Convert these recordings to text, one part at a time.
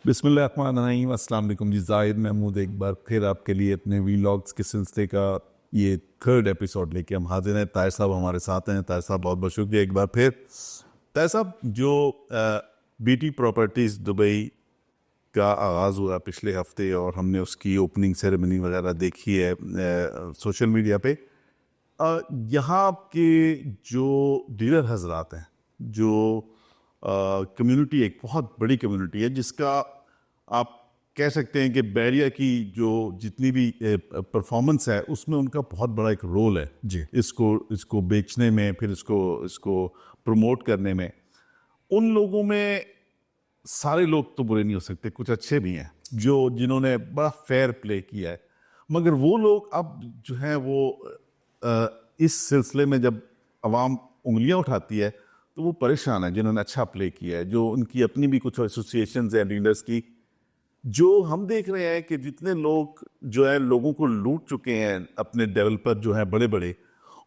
بسم اللہ الرحمن الرحیم. السلام علیکم جی. زاہد محمود ایک بار پھر آپ کے لیے اپنے ویلاگس کے سلسلے کا یہ 3rd ایپیسوڈ لے کے ہم حاضر ہیں. طاہر صاحب ہمارے ساتھ ہیں. طاہر صاحب بہت بہت شکریہ ایک بار پھر. طاہر صاحب, جو بی ٹی پراپرٹیز دبئی کا آغاز ہوا پچھلے ہفتے اور ہم نے اس کی اوپننگ سیریمنی وغیرہ دیکھی ہے سوشل میڈیا پہ, یہاں کے جو ڈیلر حضرات ہیں, جو کمیونٹی ایک بہت بڑی کمیونٹی ہے جس کا آپ کہہ سکتے ہیں کہ بحریہ کی جو جتنی بھی پرفارمنس ہے اس میں ان کا بہت بڑا ایک رول ہے جی. اس کو بیچنے میں, پھر اس کو پروموٹ کرنے میں. ان لوگوں میں سارے لوگ تو برے نہیں ہو سکتے, کچھ اچھے بھی ہیں جنہوں نے بڑا فیئر پلے کیا ہے, مگر وہ لوگ اب جو ہیں وہ اس سلسلے میں جب عوام انگلیاں اٹھاتی ہے تو وہ پریشان ہیں جنہوں نے اچھا پلے کیا ہے. جو ان کی اپنی بھی کچھ ایسوسیشنز ہیں ڈیلرز کی, جو ہم دیکھ رہے ہیں کہ جتنے لوگ جو ہے لوگوں کو لوٹ چکے ہیں, اپنے ڈیولپر جو ہیں بڑے بڑے,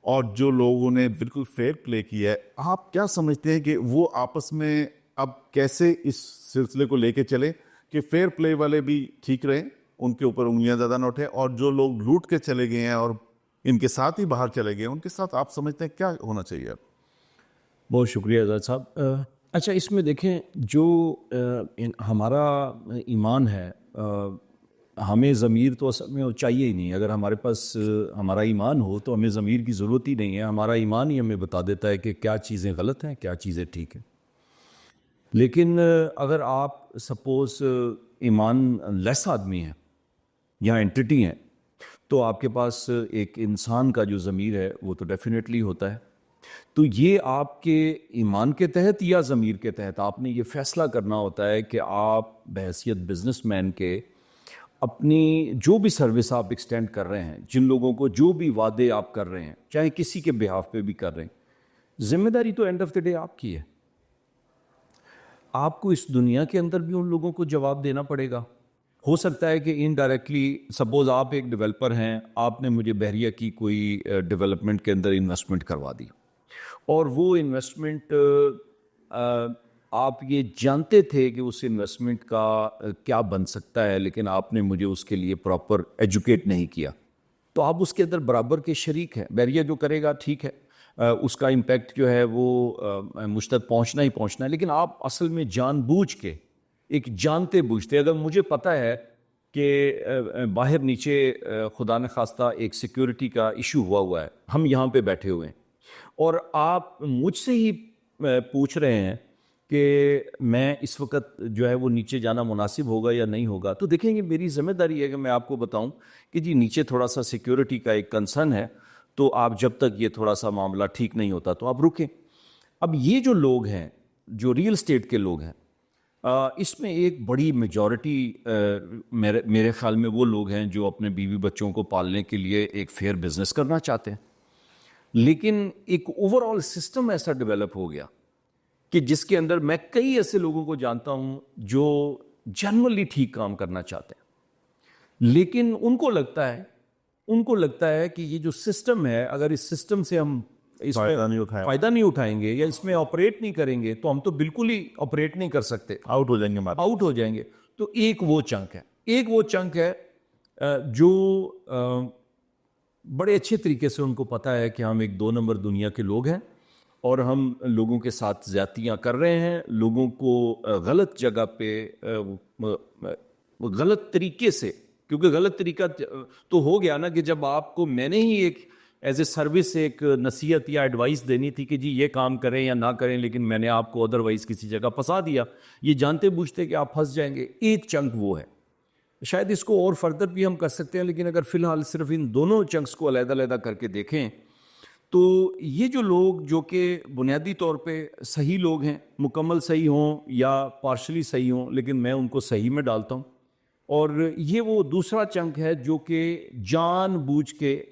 اور جو لوگوں نے بالکل فیئر پلے کیا ہے, آپ کیا سمجھتے ہیں کہ وہ آپس میں اب کیسے اس سلسلے کو لے کے چلیں کہ فیئر پلے والے بھی ٹھیک رہیں, ان کے اوپر انگلیاں زیادہ نہ اٹھیں, اور جو لوگ لوٹ کے چلے گئے ہیں اور ان کے ساتھ ہی باہر چلے گئے ان کے ساتھ آپ سمجھتے ہیں کیا ہونا چاہیے؟ بہت شکریہ آزاد صاحب. اچھا, اس میں دیکھیں جو ہمارا ایمان ہے, ہمیں ضمیر تو اصل میں چاہیے ہی نہیں. اگر ہمارے پاس ہمارا ایمان ہو تو ہمیں ضمیر کی ضرورت ہی نہیں ہے. ہمارا ایمان ہی ہمیں بتا دیتا ہے کہ کیا چیزیں غلط ہیں, کیا چیزیں ٹھیک ہیں. لیکن اگر آپ سپوز ایمان لیس آدمی ہیں یا انٹیٹی ہیں تو آپ کے پاس ایک انسان کا جو ضمیر ہے وہ تو ڈیفینیٹلی ہوتا ہے. تو یہ آپ کے ایمان کے تحت یا ضمیر کے تحت آپ نے یہ فیصلہ کرنا ہوتا ہے کہ آپ بحیثیت بزنس مین کے اپنی جو بھی سروس آپ ایکسٹینڈ کر رہے ہیں, جن لوگوں کو جو بھی وعدے آپ کر رہے ہیں, چاہے کسی کے بہاف پہ بھی کر رہے ہیں, ذمہ داری تو اینڈ آف دی ڈے آپ کی ہے. آپ کو اس دنیا کے اندر بھی ان لوگوں کو جواب دینا پڑے گا. ہو سکتا ہے کہ انڈائریکٹلی سپوز آپ ایک ڈیولپر ہیں, آپ نے مجھے بحریہ کی کوئی ڈیولپمنٹ کے اندر انویسٹمنٹ کروا دی, اور وہ انویسٹمنٹ آپ یہ جانتے تھے کہ اس انویسٹمنٹ کا کیا بن سکتا ہے, لیکن آپ نے مجھے اس کے لیے پراپر ایجوکیٹ نہیں کیا, تو آپ اس کے اندر برابر کے شریک ہیں. بحریہ جو کرے گا ٹھیک ہے, اس کا امپیکٹ جو ہے وہ مجھ تک پہنچنا ہی پہنچنا ہے, لیکن آپ اصل میں جان بوجھ کے ایک جانتے بوجھتے, اگر مجھے پتہ ہے کہ باہر نیچے خدا نخواستہ ایک سیکیورٹی کا ایشو ہوا ہے, ہم یہاں پہ بیٹھے ہوئے ہیں, اور آپ مجھ سے ہی پوچھ رہے ہیں کہ میں اس وقت جو ہے وہ نیچے جانا مناسب ہوگا یا نہیں ہوگا, تو دیکھیں گے میری ذمہ داری ہے کہ میں آپ کو بتاؤں کہ جی نیچے تھوڑا سا سیکیورٹی کا ایک کنسرن ہے, تو آپ جب تک یہ تھوڑا سا معاملہ ٹھیک نہیں ہوتا تو آپ رکیں. اب یہ جو لوگ ہیں, جو ریئل اسٹیٹ کے لوگ ہیں, اس میں ایک بڑی میجورٹی میرے خیال میں وہ لوگ ہیں جو اپنے بیوی بچوں کو پالنے کے لیے ایک فیئر بزنس کرنا چاہتے ہیں, لیکن ایک اوور آل سسٹم ایسا ڈیولپ ہو گیا کہ جس کے اندر میں کئی ایسے لوگوں کو جانتا ہوں جو جنرلی ٹھیک کام کرنا چاہتے ہیں, لیکن ان کو لگتا ہے کہ یہ جو سسٹم ہے, اگر اس سسٹم سے ہم اس پہ فائدہ نہیں اٹھائیں گے یا اس میں آپریٹ نہیں کریں گے تو ہم تو بالکل ہی آپریٹ نہیں کر سکتے, آؤٹ ہو جائیں گے. تو ایک وہ چنک ہے جو بڑے اچھے طریقے سے ان کو پتہ ہے کہ ہم ایک 2 نمبر دنیا کے لوگ ہیں, اور ہم لوگوں کے ساتھ زیادتیاں کر رہے ہیں, لوگوں کو غلط جگہ پہ غلط طریقے سے, کیونکہ غلط طریقہ تو ہو گیا نا کہ جب آپ کو میں نے ہی ایک ایز اے سروس ایک نصیحت یا ایڈوائس دینی تھی کہ جی یہ کام کریں یا نہ کریں, لیکن میں نے آپ کو ادروائز کسی جگہ پھنسا دیا, یہ جانتے بوجھتے کہ آپ پھنس جائیں گے. ایک چنک وہ ہے, شاید اس کو اور فردر بھی ہم کر سکتے ہیں, لیکن اگر فی الحال صرف ان دونوں چنکس کو علیحدہ علیحدہ کر کے دیکھیں تو یہ جو لوگ جو کہ بنیادی طور پہ صحیح لوگ ہیں, مکمل صحیح ہوں یا پارشلی صحیح ہوں, لیکن میں ان کو صحیح میں ڈالتا ہوں, اور یہ وہ دوسرا چنک ہے جو کہ جان بوجھ کے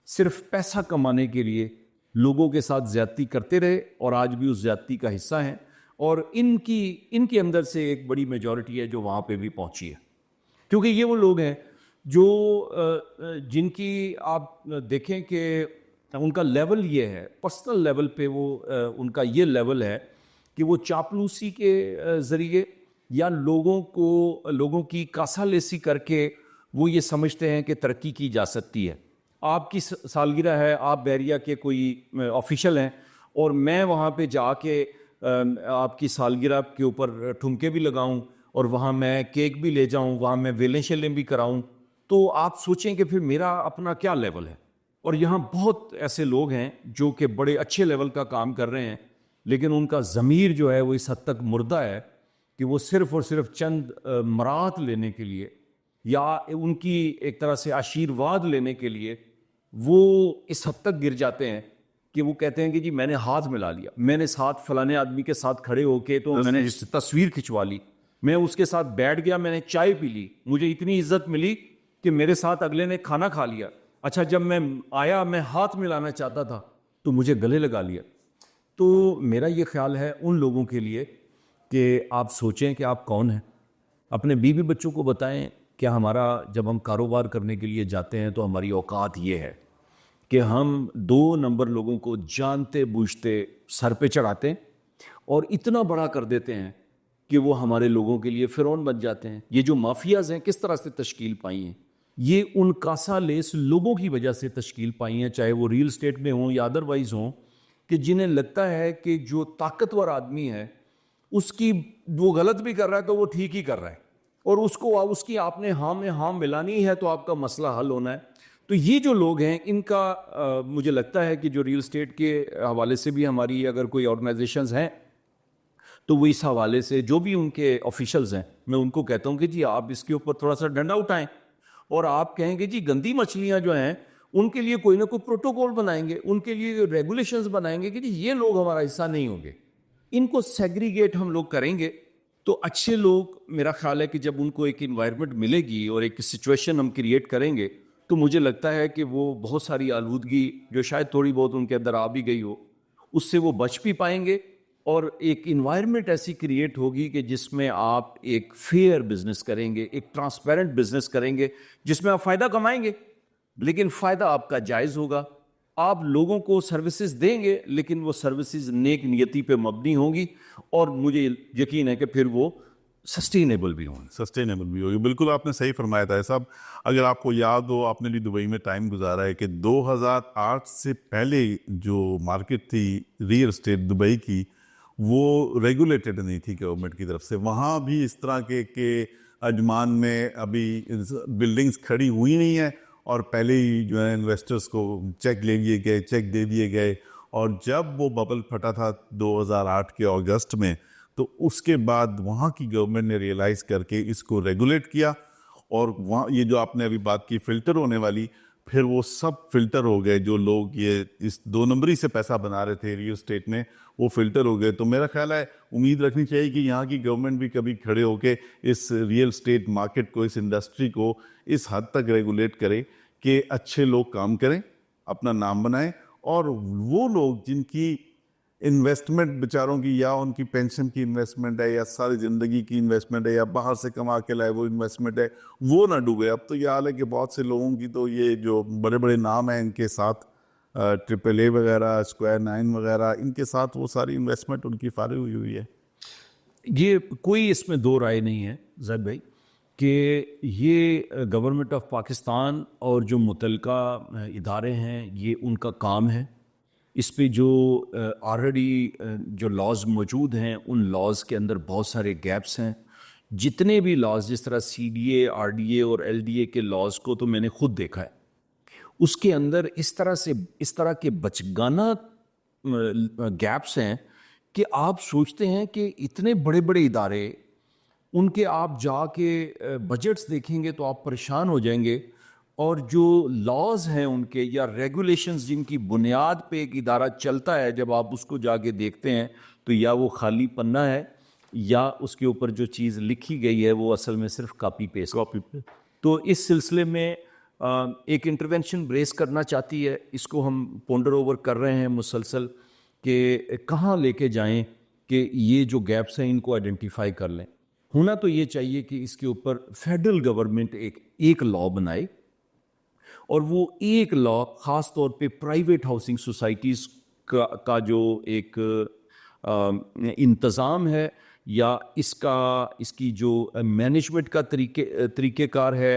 صرف پیسہ کمانے کے لیے لوگوں کے ساتھ زیادتی کرتے رہے اور آج بھی اس زیادتی کا حصہ ہیں, اور ان کے اندر سے ایک بڑی میجورٹی ہے جو وہاں پہ بھی پہنچی ہے, کیونکہ یہ وہ لوگ ہیں جو جن کی آپ دیکھیں کہ ان کا لیول یہ ہے, پرسنل لیول پہ وہ ان کا یہ لیول ہے کہ وہ چاپلوسی کے ذریعے یا لوگوں کی کاسالیسی کر کے وہ یہ سمجھتے ہیں کہ ترقی کی جا سکتی ہے؟ آپ کی سالگرہ ہے، آپ بحریہ کے کوئی آفیشل ہیں، اور میں وہاں پہ جا کے آپ کی سالگرہ کے اوپر ٹھمکے بھی لگاؤں اور وہاں میں کیک بھی لے جاؤں، وہاں میں ویلیں شیلیں بھی کراؤں، تو آپ سوچیں کہ پھر میرا اپنا کیا لیول ہے؟ اور یہاں بہت ایسے لوگ ہیں جو کہ بڑے اچھے لیول کا کام کر رہے ہیں، لیکن ان کا ضمیر جو ہے وہ اس حد تک مردہ ہے کہ وہ صرف اور صرف چند مرات لینے کے لیے یا ان کی ایک طرح سے آشیرواد لینے کے لیے وہ اس حد تک گر جاتے ہیں کہ وہ کہتے ہیں کہ جی میں نے ہاتھ ملا لیا، میں نے ساتھ فلانے آدمی کے ساتھ کھڑے ہو کے تو میں نے تصویر کھنچوا لی، میں اس کے ساتھ بیٹھ گیا، میں نے چائے پی لی، مجھے اتنی عزت ملی کہ میرے ساتھ اگلے نے کھانا کھا لیا، اچھا جب میں آیا میں ہاتھ ملانا چاہتا تھا تو مجھے گلے لگا لیا۔ تو میرا یہ خیال ہے ان لوگوں کے لیے کہ آپ سوچیں کہ آپ کون ہیں، اپنے بیوی بچوں کو بتائیں کہ ہمارا جب ہم کاروبار کرنے کے لیے جاتے ہیں تو ہماری اوقات یہ ہے کہ ہم 2 نمبر لوگوں کو جانتے بوجھتے سر پہ چڑھاتے ہیں اور اتنا بڑا کر دیتے ہیں کہ وہ ہمارے لوگوں کے لیے فرعون بن جاتے ہیں۔ یہ جو مافیاز ہیں کس طرح سے تشکیل پائی ہیں؟ یہ ان کاسا لیس لوگوں کی وجہ سے تشکیل پائی ہیں، چاہے وہ ریل اسٹیٹ میں ہوں یا ادروائز ہوں، کہ جنہیں لگتا ہے کہ جو طاقتور آدمی ہے اس کی وہ غلط بھی کر رہا ہے تو وہ ٹھیک ہی کر رہا ہے، اور اس کی آپ نے ہاں میں ہاں ملانی ہے تو آپ کا مسئلہ حل ہونا ہے۔ تو یہ جو لوگ ہیں ان کا مجھے لگتا ہے کہ جو ریل اسٹیٹ کے حوالے سے بھی ہماری اگر کوئی آرگنائزیشنز ہیں تو وہ اس حوالے سے جو بھی ان کے آفیشلز ہیں میں ان کو کہتا ہوں کہ جی آپ اس کے اوپر تھوڑا سا ڈنڈا اٹھائیں اور آپ کہیں گے جی گندی مچھلیاں جو ہیں ان کے لیے کوئی نہ کوئی پروٹوکول بنائیں گے، ان کے لیے ریگولیشنز بنائیں گے کہ جی یہ لوگ ہمارا حصہ نہیں ہوں گے، ان کو سیگریگیٹ ہم لوگ کریں گے تو اچھے لوگ، میرا خیال ہے کہ جب ان کو ایک انوائرمنٹ ملے گی اور ایک سچویشن ہم کریٹ کریں گے تو مجھے لگتا ہے کہ وہ بہت ساری آلودگی جو شاید تھوڑی بہت ان کے اندر آ بھی گئی ہو اس سے وہ بچ بھی پائیں گے، اور ایک انوائرمنٹ ایسی کریٹ ہوگی کہ جس میں آپ ایک فیئر بزنس کریں گے، ایک ٹرانسپیرنٹ بزنس کریں گے جس میں آپ فائدہ کمائیں گے، لیکن فائدہ آپ کا جائز ہوگا، آپ لوگوں کو سروسز دیں گے لیکن وہ سروسز نیک نیتی پہ مبنی ہوں گی، اور مجھے یقین ہے کہ پھر وہ سسٹینیبل بھی ہوں گی۔ بالکل آپ نے صحیح فرمایا تھا صاحب۔ اگر آپ کو یاد ہو آپ نے بھی دبئی میں ٹائم گزارا ہے کہ 2008 سے پہلے جو مارکیٹ تھی ریئل اسٹیٹ دبئی کی وہ ریگولیٹڈ نہیں تھی گورنمنٹ کی طرف سے، وہاں بھی اس طرح کے اجمان میں ابھی بلڈنگز کھڑی ہوئی نہیں ہیں اور پہلے ہی جو ہے انویسٹرز کو چیک لے لیے گئے، چیک دے دیے گئے، اور جب وہ ببل پھٹا تھا 2008 کے اگست میں تو اس کے بعد وہاں کی گورنمنٹ نے ریئلائز کر کے اس کو ریگولیٹ کیا، اور وہاں یہ جو آپ نے ابھی بات کی فلٹر ہونے والی، پھر وہ سب فلٹر ہو گئے، جو لوگ یہ اس 2 نمبری سے پیسہ بنا رہے تھے ریئل اسٹیٹ میں وہ فلٹر ہو گئے۔ تو میرا خیال ہے امید رکھنی چاہیے کہ یہاں کی گورنمنٹ بھی کبھی کھڑے ہو کے اس ریئل اسٹیٹ مارکیٹ کو، اس انڈسٹری کو اس حد تک ریگولیٹ کرے کہ اچھے لوگ کام کریں، اپنا نام بنائیں، اور وہ لوگ جن کی انویسٹمنٹ بیچاروں کی یا ان کی پینشن کی انویسٹمنٹ ہے یا ساری زندگی کی انویسٹمنٹ ہے یا باہر سے کما کے لائے وہ انویسٹمنٹ ہے، وہ نہ ڈوبے۔ اب تو یہ حال ہے کہ بہت سے لوگوں کی تو یہ جو بڑے بڑے نام ہیں ان کے ساتھ AAA وغیرہ، اسکوائر 9 وغیرہ، ان کے ساتھ وہ ساری انویسٹمنٹ ان کی فارغ ہوئی ہے۔ یہ کوئی اس میں دو رائے نہیں ہے زید بھائی کہ یہ گورنمنٹ آف پاکستان اور جو متعلقہ ادارے ہیں یہ ان کا کام ہے، اس پہ جو آلریڈی جو لاز موجود ہیں ان لاز کے اندر بہت سارے گیپس ہیں۔ جتنے بھی لاز، جس طرح CDA، RDA اور LDA کے لاز کو تو میں نے خود دیکھا ہے، اس کے اندر اس طرح کے بچگانہ گیپس ہیں کہ آپ سوچتے ہیں کہ اتنے بڑے بڑے ادارے، ان کے آپ جا کے بجٹس دیکھیں گے تو آپ پریشان ہو جائیں گے، اور جو لاز ہیں ان کے یا ریگولیشنز جن کی بنیاد پہ ایک ادارہ چلتا ہے، جب آپ اس کو جا کے دیکھتے ہیں تو یا وہ خالی پنہ ہے یا اس کے اوپر جو چیز لکھی گئی ہے وہ اصل میں صرف کاپی پیسٹ۔ تو اس سلسلے میں ایک انٹرونشن بریس کرنا چاہتی ہے، اس کو ہم پونڈر اوور کر رہے ہیں مسلسل کہ کہاں لے کے جائیں کہ یہ جو گیپس ہیں ان کو آئیڈینٹیفائی کر لیں۔ ہونا تو یہ چاہیے کہ اس کے اوپر فیڈرل گورنمنٹ ایک لا بنائے، اور وہ ایک لا خاص طور پہ پرائیویٹ ہاؤسنگ سوسائٹیز کا جو ایک انتظام ہے یا اس کی جو مینجمنٹ کا طریقہ کار ہے